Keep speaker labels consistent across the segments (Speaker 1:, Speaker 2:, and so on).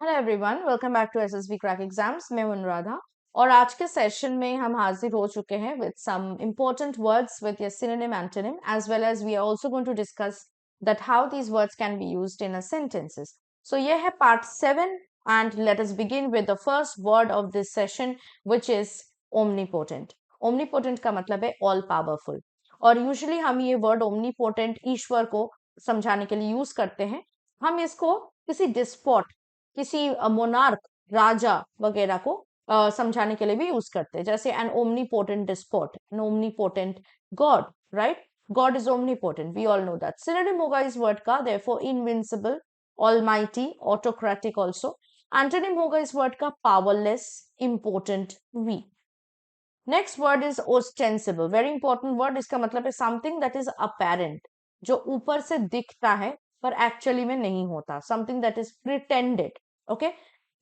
Speaker 1: Hello everyone, welcome back to SSB crack exams. मैं हूं अनुराधा और आज के सेशन में हम हाजिर हो चुके हैं with some important words with your synonym antonym as well as we are also going to discuss that how these words can be used in a sentences. So ये है part 7 and let us begin with the first word of this session which is omnipotent. Omnipotent का मतलब है all powerful और usually हम ये word omnipotent ईश्वर को समझाने के लिए यूज करते हैं। हम इसको किसी डिस्पॉट, किसी मोनार्क, राजा वगैरह को समझाने के लिए भी यूज करते हैं, जैसे an omnipotent despot, an omnipotent god, right? God is omnipotent, we all know that. Synonym होगा इस वर्ड का therefore invincible, almighty, autocratic also. Antonym होगा इस वर्ड का powerless, important, weak. Next word is ostensible, very important word. इसका मतलब है something that is apparent, जो ऊपर से दिखता है पर एक्चुअली में नहीं होता, something that is pretended. Okay,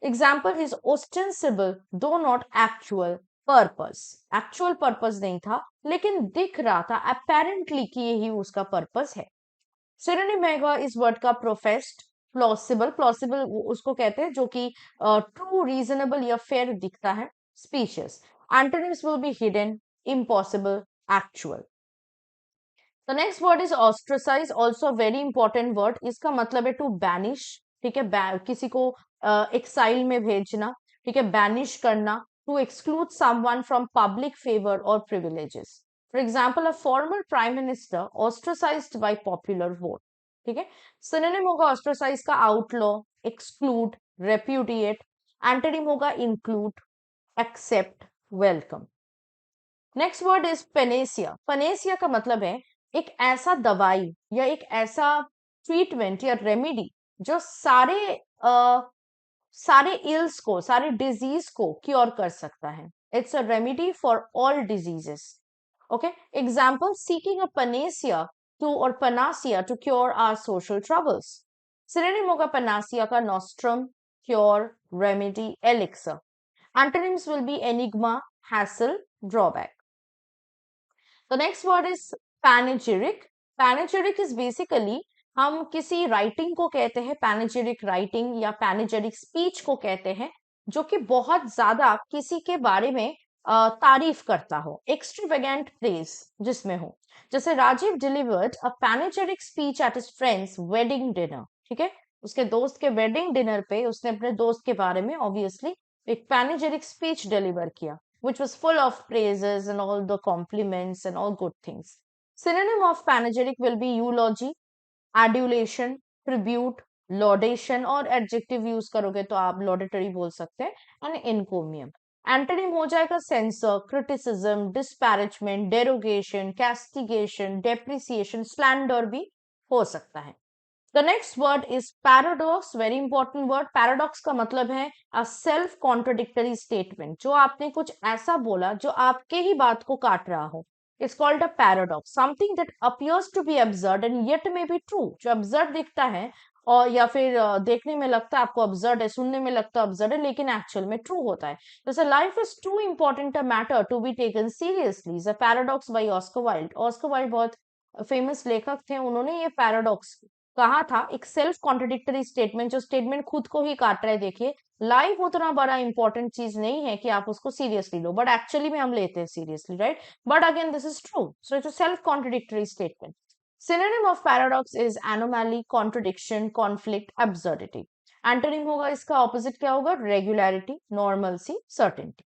Speaker 1: example is ostensible though not actual purpose. Actual purpose नहीं था लेकिन दिख रहा था अपेरेंटली कि यही उसका पर्पस है। सिनोनिम है इस वर्ड का प्रोफेस्ड, प्लॉसिबल। प्लॉसिबल उसको कहते हैं जो कि ट्रू, रीजनेबल या फेयर दिखता है, species. Antonyms will be hidden, impossible, actual. The next word is ostracize, also a very important word. इसका मतलब है to banish, ठीक है, किसी को exile में भेजना, ठीक है, banish करना, to exclude someone from public favor or privileges. For example, a former prime minister ostracized by popular vote. ठीक है, synonym होगा ostracize का outlaw, exclude, repudiate. Antonym होगा include, accept, welcome. Next word is Panacea. Panacea का मतलब है एक ऐसा दवाई या एक ऐसा ट्रीटमेंट या रेमेडी जो सारे इल्स को, सारे डिजीज को क्योर कर सकता है। It's a remedy for all diseases. Okay, example seeking a panacea to और panacea to cure our social troubles. Synonym होगा पनासिया का nostrum, cure, remedy, elixir. Antonyms will be enigma, hassle, drawback. The next word is panegyric. Panegyric is basically हम किसी writing को कहते हैं पैनेजेरिक writing या पैनेजेरिक speech को कहते हैं जो कि बहुत ज्यादा किसी के बारे में तारीफ करता हो, एक्सट्रावेगेंट प्रेज जिसमें हो। जैसे Rajiv delivered a panegyric speech at his friends wedding dinner. ठीक है, उसके दोस्त के वेडिंग डिनर पे उसने अपने दोस्त के बारे में ऑब्वियसली एक पैनेजेरिक स्पीच डिलीवर किया which was full of praises and all the compliments and all good things. Synonym of panegyric will be eulogy, adulation, tribute, laudation, और adjective use करोगे तो आप laudatory बोल सकते हैं, and encomium. Antonym हो जाएगा censor, criticism, disparagement, derogation, castigation, depreciation, slander भी हो सकता है. The next word is paradox, very important word. Paradox का मतलब है a self contradictory statement, जो आपने कुछ ऐसा बोला जो आपके ही बात को काट रहा हो. It's called a paradox, something that appears to be absurd and yet may be true. जो absurd दिखता है और या फिर देखने में लगता है आपको absurd है, सुनने में लगता है absurd है, लेकिन actual में true होता है. जैसे life is too important a matter to be taken seriously. The paradox by Oscar Wilde. Oscar Wilde बहुत फेमस लेखक थे, उन्होंने ये पैराडॉक्स कहा था, एक सेल्फ कॉन्ट्रडिक्टरी स्टेटमेंट जो स्टेटमेंट खुद को ही काट रहा है। देखिए, लाइफ उतना बड़ा इंपॉर्टेंट चीज नहीं है कि आप उसको सीरियसली लो, बट एक्चुअली में हम लेते हैं seriously, right? But again this is true, so it's a self contradictory statement. Synonym of paradox is anomaly, contradiction, conflict, absurdity. Antonym होगा इसका ऑपोजिट क्या होगा? Regularity, normalcy, certainty.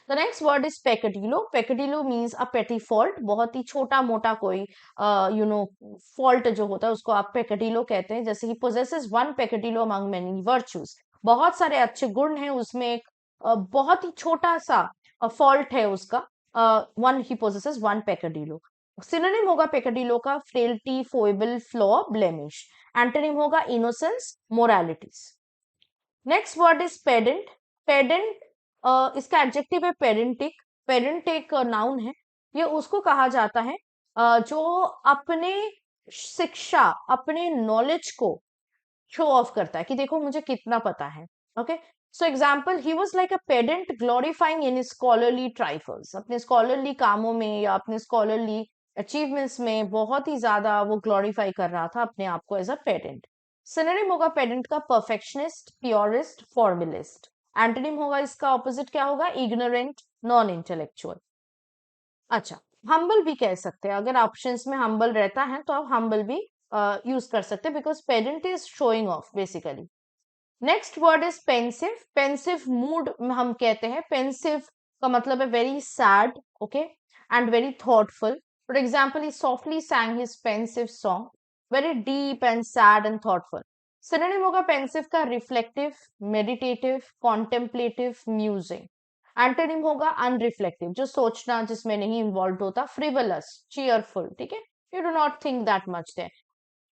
Speaker 1: The next word is peccadillo. Peccadillo means a petty fault. बहुत ही छोटा मोटा कोई fault जो होता है उसको आप peccadillo कहते हैं. जैसे he possesses one peccadillo among many virtues. बहुत सारे अच्छे गुण हैं उसमें, एक बहुत ही छोटा सा fault है उसका. One he possesses one peccadillo. Synonym होगा peccadillo का frailty, foible, flaw, blemish. Antonym होगा innocence, moralities. Next word is pedant. Pedant इसका एडजेक्टिव है पेरेंटिक. पेरेंट एक नाउन है, ये उसको कहा जाता है जो अपने शिक्षा, अपने नॉलेज को शो ऑफ करता है कि देखो मुझे कितना पता है. Okay, so example, he was like a pedant glorifying in scholarly trifles. अपने स्कॉलरली कामों में या अपने स्कॉलरली अचीवमेंट्स में बहुत ही ज्यादा वो ग्लोरीफाई कर रहा था अपने आप को एज अ पेडेंट. सिनोनिम होगा पेडेंट का परफेक्शनिस्ट, प्योरिस्ट, फॉर्मुलिस्ट। एंटोनिम होगा इसका ऑपोजिट क्या होगा? Ignorant, non intellectual. अच्छा, हम्बल भी कह सकते हैं, अगर ऑप्शंस में हम्बल रहता है तो आप हम्बल भी यूज कर सकते हैं, because pedant is showing off basically. Next word is pensive. Pensive mood हम कहते हैं, पेंसिव का मतलब है very sad, okay, and very thoughtful. For example, he softly sang his pensive song, very deep and sad and thoughtful। Synonym होगा pensive का reflective, meditative, contemplative, musing. Antonym होगा अनरिफ्लेक्टिव, जो सोचना जिसमें नहीं इन्वॉल्व होता, फ्रिवलस, चीयरफुल, ठीक है, you do not think that much there.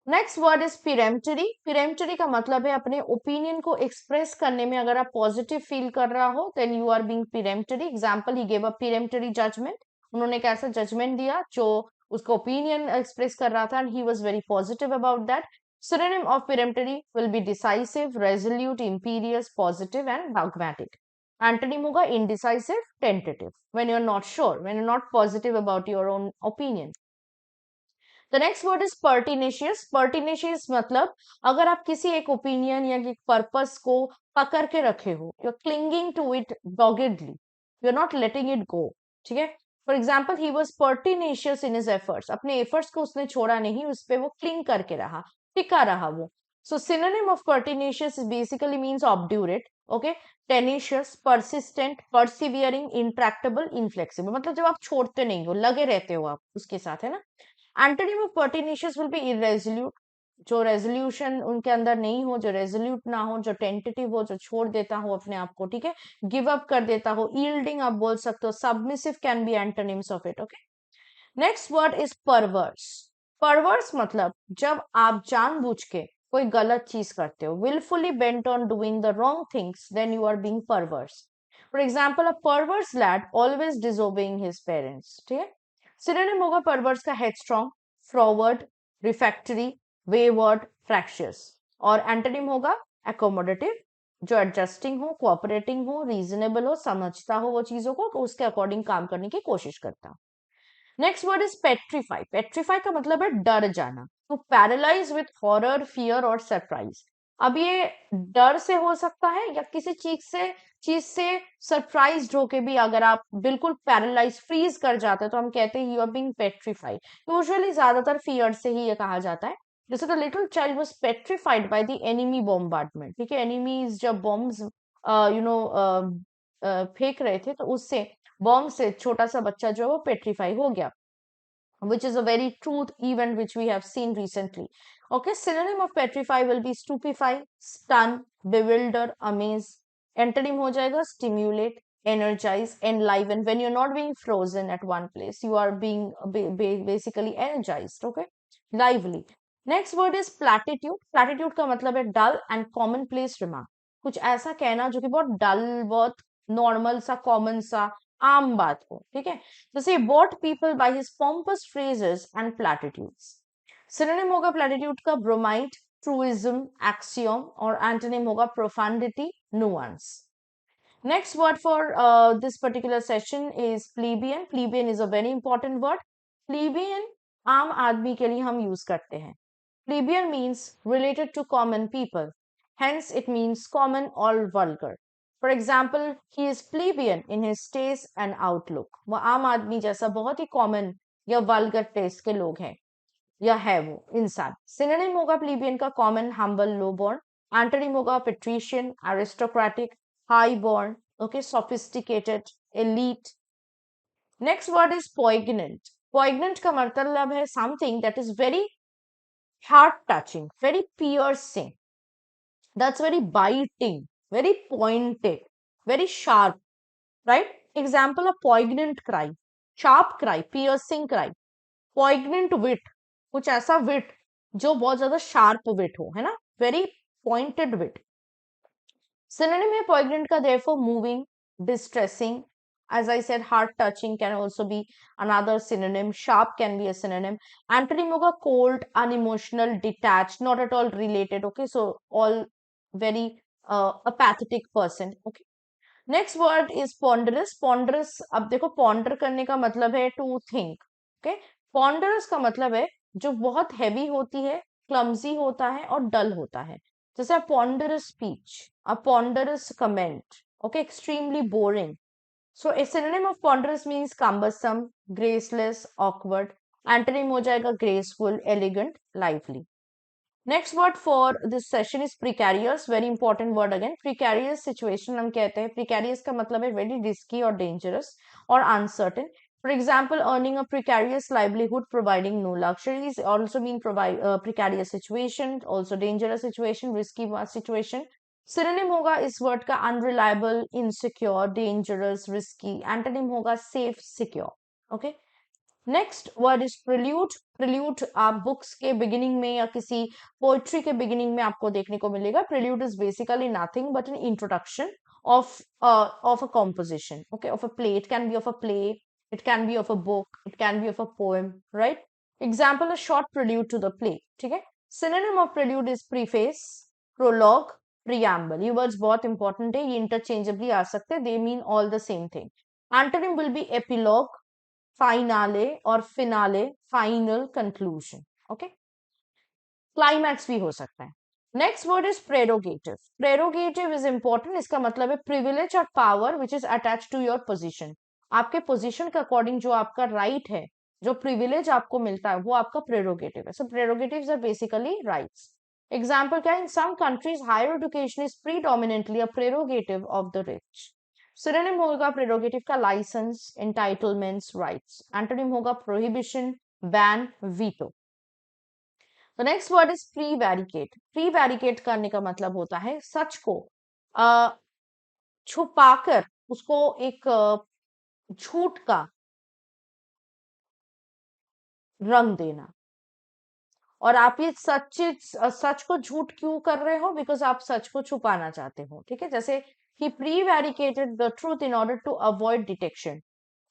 Speaker 1: Next word is peremptory. Peremptory का मतलब है अपने ओपिनियन को एक्सप्रेस करने में अगर आप पॉजिटिव फील कर रहा हो, then you are being peremptory. Example, he gave a peremptory judgement, उन्होंने एक ऐसा जजमेंट दिया जो उसका ओपिनियन एक्सप्रेस कर रहा था, and he was very positive about that. Synonym of peremptory will be decisive, resolute, imperious, positive and dogmatic. Antonym होगा indecisive, tentative, when you are not sure, when you are not positive about your own opinion. The next word is pertinacious. Pertinacious मतलब अगर आप किसी एक opinion या एक purpose को पकड़ के रखे हो, you are clinging to it doggedly, you are not letting it go, ठीक है। For example, he was pertinacious in his efforts, अपने एफर्ट्स को उसने छोड़ा नहीं, उस पर वो क्लिंग करके रहा, टिका रहा वो। So synonym of pertinacious basically means obdurate, okay, tenacious, persistent, persevering, intractable, inflexible, मतलब जब आप छोड़ते नहीं हो, लगे रहते हो आप उसके साथ, है ना। एंटोनिम ऑफ पर्टिनेशियस विल बी इरेजोल्यूट, जो रेजोल्यूशन उनके अंदर नहीं हो, जो रेजोल्यूट ना हो, जो टेंटेटिव हो, जो छोड़ देता हो अपने आप को, ठीक है, गिव अप कर देता हो। यील्डिंग आप बोल सकते हो, submissive can be antonyms of it, okay. Next word is परवर्स। परवर्स मतलब जब आप जानबूझ के कोई गलत चीज करते हो, willfully bent on doing the wrong things, then you are being perverse। For example, a perverse lad always disobeying his parents, ठीक है। सिनोनिम होगा परवर्स का हेडस्ट्रॉन्ग, फॉरवर्ड, रिफैक्टरी, वेवर्ड, फ्रैक्शियस। और एंटोनिम होगा एकोमोडेटिव, जो एडजस्टिंग हो, कोऑपरेटिंग हो, रीजनेबल हो, समझता हो वो चीजों को, तो उसके अकॉर्डिंग काम करने की कोशिश करता हो। Next word is petrify. Petrify का मतलब है डर जाना, to paralyse with horror, fear और सरप्राइज। अब ये डर से हो सकता है या किसी चीज से सरप्राइज होके भी, अगर आप बिल्कुल पैरालाइज, फ्रीज कर जाते हैं, तो हम कहते हैं you are being petrified. Usually ज्यादातर फियर से ही ये कहा जाता है। जैसे the little child was petrified by the enemy bombardment, ठीक है, एनिमीज जब बॉम्ब्स फेंक रहे थे, तो उससे बॉम्ब से छोटा सा बच्चा जो है वो पेट्रीफाई हो गया, which is a very truth event which we have seen recently। Okay, synonym of petrify will be stupefy, stun, bewilder, amaze। Antonym हो जाएगा stimulate, energize, enliven। When you're not being frozen at one place, you are being basically energized, okay, lively। Next word is platitude। Platitude का मतलब है dull and commonplace remark, कुछ ऐसा कहना जो कि बहुत डल, बहुत नॉर्मल सा, कॉमन सा, आम बात हो, ठीक है। जैसे bought people by his pompous phrases and platitudes। Synonym होगा प्लेटिट्यूड का ब्रोमाइड, ट्रूइज्म, एक्सियोम। और एंटोनिम होगा profundity, nuance. Next word for this particular session is plebeian. Plebeian is a very important word. Plebeian आम आदमी के लिए हम use करते हैं। Plebeian means related to common people, hence it means common or vulgar। For example, he is plebeian in his taste and outlook। वो आम आदमी जैसा बहुत ही कॉमन या वल्गर टेस्ट के लोग हैं या है वो इंसान। सिनोनिम होगा प्लीबियन का common, humble, low born. Antonym होगा patrician, aristocratic, high born, okay, sophisticated, elite. Next word is poignant। poignant का मतलब है something that is very heart touching, very piercing, that's very biting, very pointed, very sharp, right? Example, a poignant cry, sharp cry, piercing cry। poignant wit, कुछ ऐसा wit जो बहुत ज्यादा sharp wit हो, है ना, very pointed wit। Synonym है poignant का therefore moving, distressing, as I said, heart touching can also be another synonym, sharp can be a synonym। Antonym होगा cold, unemotional, detached, not at all related, okay, so all very apathetic person, okay। Next word is ponderous। ponderous, अब देखो ponder करने का मतलब है to think, okay। ponderous का मतलब है जो बहुत हैवी होती है क्लमजी होता है और डल होता है। जैसे अ ponderous speech, a ponderous comment, okay, extremely boring. So a synonym of ponderous means cumbersome, graceless, awkward. Antonym हो जाएगा graceful, elegant, lively. Next word for this session is precarious. Very important word again. Precarious situation हम कहते हैं. Precarious का मतलब है very risky or dangerous or uncertain. For example, earning a precarious livelihood, providing no luxuries, also mean provide precarious situation, also dangerous situation, risky situation. Synonym होगा इस word का unreliable, insecure, dangerous, risky. Antonym होगा safe, secure. Okay. Next word is prelude. Prelude आप books के beginning में या किसी poetry के बिगिनिंग में आपको देखने को मिलेगा। Prelude is basically nothing but an introduction of a composition, okay, of a play. It can be of a play, it can be of a book, it can be of a poem, right? Example, a short prelude to the play. ठीक है। synonym of prelude is preface, prologue, preamble. ये words बहुत important है, ये interchangeably आ सकते हैं, they mean all the same thing. Antonym will be epilogue, finale और finale, final conclusion, okay. Climax भी हो सकता है। Next word is prerogative. Prerogative is important, इसका मतलब है प्रिविलेज और power which is attach to your position. आपके पोजीशन के अकॉर्डिंग जो आपका राइट है, जो प्रिविलेज आपको मिलता है, वो आपका प्रेरोगेटिव है। So prerogatives are basically rights. Example क्या है? In some countries higher education is predominantly a prerogative of the rich. Synonym होगा प्रेरोगेटिव का लाइसेंस, एंटाइटलमेंट्स, राइट्स। एंटोनिम होगा प्रोहिबिशन, बैन, वीटो। तो next word is prevaricate. Prevaricate करने का मतलब होता है सच को छुपाकर उसको एक झूठ का रंग देना। और आप ये सच को झूठ क्यों कर रहे हो? बिकॉज आप सच को छुपाना चाहते हो, ठीक है। जैसे he prevaricated the truth in order to avoid detection,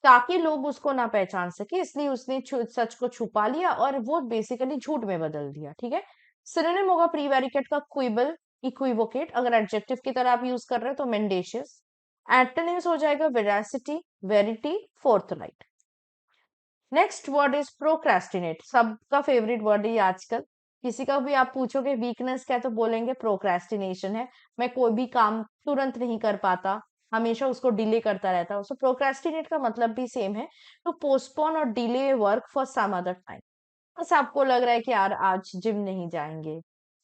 Speaker 1: ताकि लोग उसको ना पहचान सके, इसलिए उसने सच को छुपा लिया और वो बेसिकली झूठ में बदल दिया, ठीक है। सिनोनिम होगा प्रीवैरिकेट का क्विबल, इक्विवोकेट। अगर एडजेक्टिव की तरह आप यूज कर रहे हो तो मेंडेशियस। एंटोनिम्स हो जाएगा veracity, verity, forthright. Next word is procrastinate. सबका फेवरेट वर्ड है ये आजकल। किसी का भी आप पूछोगे वीकनेस क्या है तो बोलेंगे प्रोक्रेस्टिनेशन है, मैं कोई भी काम तुरंत नहीं कर पाता, हमेशा उसको डिले करता रहता हूँ। सो प्रोक्रेस्टिनेट का मतलब भी सेम है, टू पोस्टपोन और delay work for some other time. बस आपको लग रहा है कि यार आज जिम नहीं जाएंगे,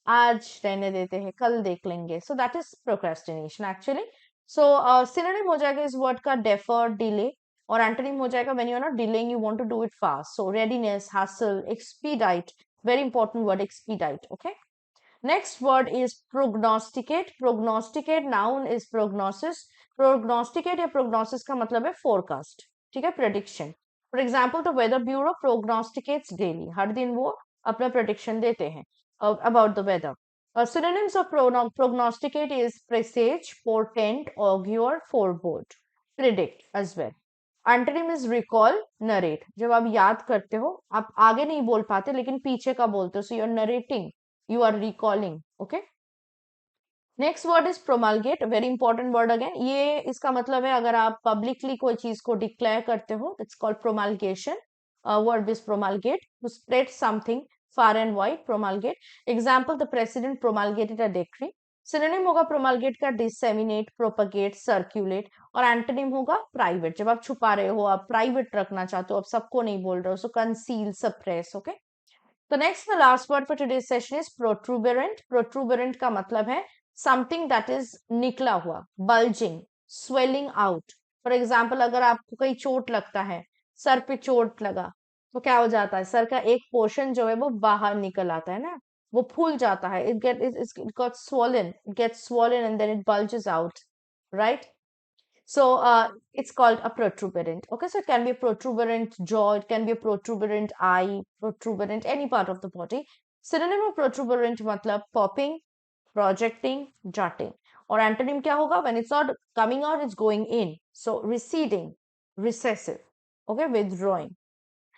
Speaker 1: आज रहने देते हैं, कल देख लेंगे। So that is procrastination actually. So synonym हो जाएगा इस वर्ड का डेफर, डिले। और एंटोनिम हो जाएगा when you are not delaying, you want to do it fast. So readiness, हासिल, expedite. Very important word expedite, okay. Next word is prognosticate. Prognosticate noun is prognosis. Prognosticate या prognosis का मतलब है forecast, ठीक है, prediction. For example the weather bureau prognosticates daily, हर दिन वो अपना प्रेडिक्शन देते हैं about the weather. Synonyms of prognosticate is presage, portent, augure, forebode, predict as well. Antonym is recall, narrate. जब आप याद करते हो, आप आगे नहीं बोल पाते लेकिन पीछे का बोलते हो, so you are narrating, you are recalling, okay. Next word is promulgate. Very important word again. ये इसका मतलब है अगर आप पब्लिकली कोई चीज को डिक्लेयर करते हो, it's called promulgation. Word is promulgate, to spread something far and wide, promulgate. Example, the president promulgated a decree. Synonym होगा प्रोमलगेट का डिसेमिनेट, प्रोपगेट, सर्क्यूलेट। और एंटोनिम होगा प्राइवेट। जब आप छुपा रहे हो, आप प्राइवेट रखना चाहते हो, आप सबको नहीं बोल रहे हो, सो कंसील, सप्रेस, ओके। तो next the last word for today's session is protuberant. Protuberant का मतलब है समथिंग दैट इज निकला हुआ, bulging, swelling out. For example, अगर आपको कहीं चोट लगता है, सर पे चोट लगा, तो क्या हो जाता है? सर का एक पोर्शन जो है वो बाहर निकल आता है ना, वो फूल जाता है। It got swollen, it gets swollen and then it bulges out, right? So it's called a protuberant. Okay, so it can be a protuberant jaw, it can be a protuberant eye, protuberant any part of the body. Synonym of protuberant मतलब popping, projecting, jutting. और antonym क्या होगा? When it's not coming out, it's going in. So receding, recessive. Okay, withdrawing.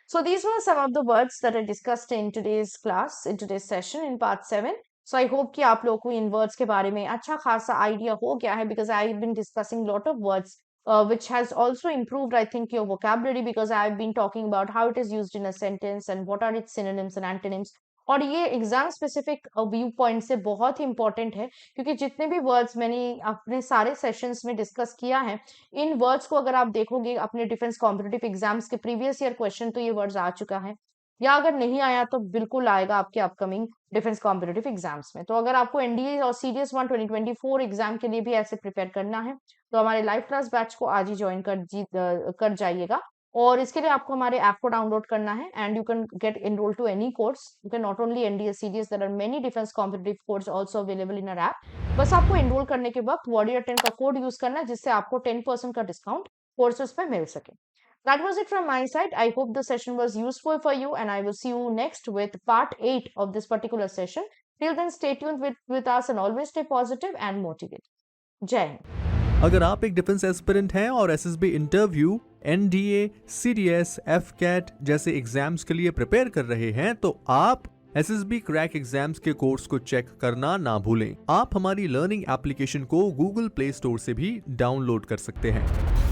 Speaker 1: So these were some of the words that I discussed in today's class, in today's session in part 7. So I hope कि आप लोगों को इन words के बारे में अच्छा खासा idea हो गया है, because I've been discussing lot of words which has also improved, I think, your vocabulary, because I've been talking about how it is used in a sentence and what are its synonyms and antonyms. और ये exam specific view point से बहुत ही important है, क्योंकि जितने भी words मैंने अपने सारे सेशंस में डिस्कस किया है, इन वर्ड्स को अगर आप देखोगे अपने डिफेंस कॉम्पिटिटिव एग्जाम्स के प्रीवियस ईयर क्वेश्चन, तो ये वर्ड्स आ चुका है, या अगर नहीं आया तो बिल्कुल आएगा आपके अपकमिंग डिफेंस कॉम्पिटिटिव एग्जाम्स में। तो अगर आपको एनडीए और सीडीएस 1 2024 एग्जाम के लिए भी ऐसे प्रिपेयर करना है, तो हमारे लाइव क्लास बैच को आज ही ज्वाइन कर जाइएगा। और इसके लिए आपको हमारे ऐप को डाउनलोड करना है, and you can get enrol to any course. You can not only NDA CDS, there are many defence competitive course also available in our app. बस आपको एनरोल करने के वक्त वॉरियर 10 का कोड यूज करना है, जिससे आपको 10% का डिस्काउंट कोर्सेज पे मिल सके। That was it from my side. I hope the session was useful for you, and I will see you next with part 8 of this particular session. Till then, stay tuned with us and always stay positive and motivated. Jai Hind.
Speaker 2: अगर आप एक defence aspirant हैं और SSB interview, NDA, CDS, AFCAT जैसे exams के लिए prepare कर रहे हैं, तो आप एसएसबी क्रैक एग्जाम्स के कोर्स को चेक करना ना भूलें। आप हमारी लर्निंग एप्लीकेशन को गूगल प्ले स्टोर से भी डाउनलोड कर सकते हैं।